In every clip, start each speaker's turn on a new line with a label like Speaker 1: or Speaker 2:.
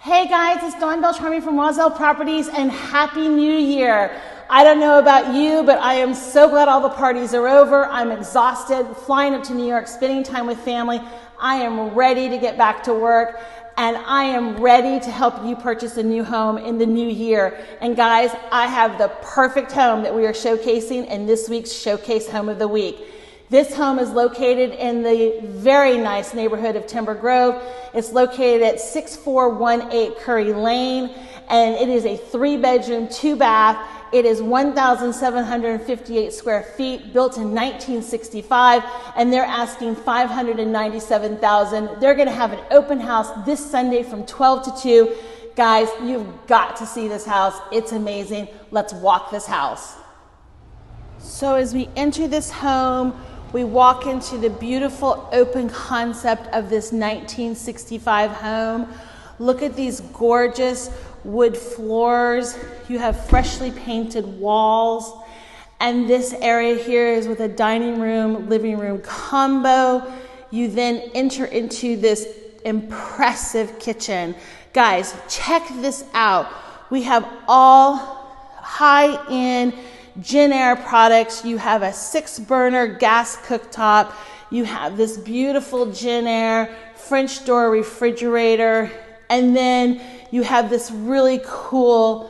Speaker 1: Hey guys, it's Dawn Beltrami from Roselle Properties and Happy New Year. I don't know about you, but I am so glad all the parties are over. I'm exhausted, flying up to New York, spending time with family. I am ready to get back to work and I am ready to help you purchase a new home in the new year. And guys, I have the perfect home that we are showcasing in this week's Showcase Home of the Week. This home is located in the very nice neighborhood of Timber Grove. It's located at 6418 Curry Lane, and it is a 3-bedroom, 2-bath. It is 1,758 square feet, built in 1965, and they're asking $597,000. They're gonna have an open house this Sunday from 12 to 2. Guys, you've got to see this house. It's amazing. Let's walk this house. So as we enter this home, we walk into the beautiful open concept of this 1965 home. Look at these gorgeous wood floors. You have freshly painted walls. And this area here is with a dining room, living room combo. You then enter into this impressive kitchen. Guys, check this out. We have all high-end Jenn-Air products. You have a 6-burner gas cooktop. You have this beautiful Jenn-Air French door refrigerator. And then you have this really cool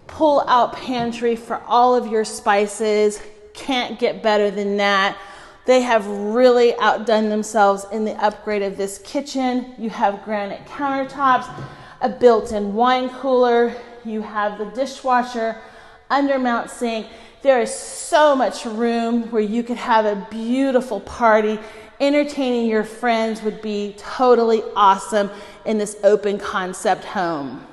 Speaker 1: pull-out pantry for all of your spices. Can't get better than that. They have really outdone themselves in the upgrade of this kitchen. You have granite countertops, a built-in wine cooler. You have the dishwasher, undermount sink. There is so much room where you could have a beautiful party. Entertaining your friends would be totally awesome in this open concept home.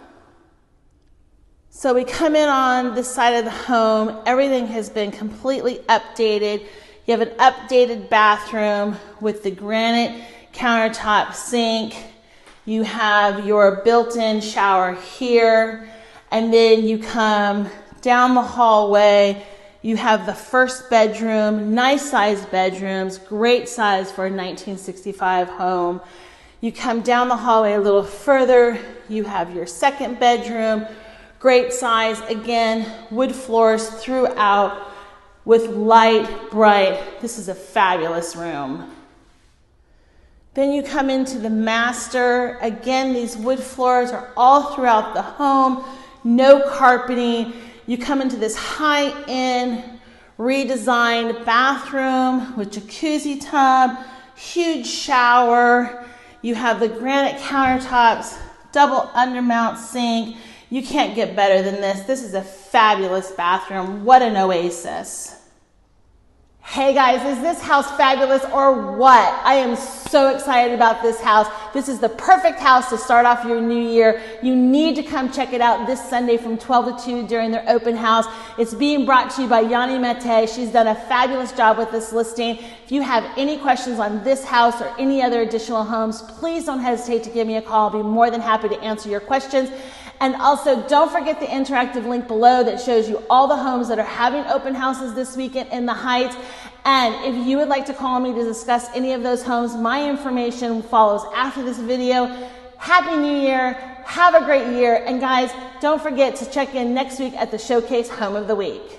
Speaker 1: So we come in on this side of the home. Everything has been completely updated. You have an updated bathroom with the granite countertop sink. You have your built-in shower here. And then you come down the hallway. You have the first bedroom, nice sized bedrooms, great size for a 1965 home. You come down the hallway a little further, you have your second bedroom, great size, again, wood floors throughout with light, bright. This is a fabulous room. Then you come into the master. Again, these wood floors are all throughout the home, no carpeting. You come into this high-end redesigned bathroom with jacuzzi tub, huge shower. You have the granite countertops, double undermount sink. You can't get better than this. This is a fabulous bathroom. What an oasis. Hey guys, is this house fabulous or what? I am so excited about this house. This is the perfect house to start off your new year. You need to come check it out this Sunday from 12 to 2 during their open house. It's being brought to you by Yanni Mate. She's done a fabulous job with this listing. If you have any questions on this house or any other additional homes, please don't hesitate to give me a call. I'll be more than happy to answer your questions. And also, don't forget the interactive link below that shows you all the homes that are having open houses this weekend in the Heights. And if you would like to call me to discuss any of those homes, my information follows after this video. Happy New Year. Have a great year. And guys, don't forget to check in next week at the Showcase Home of the Week.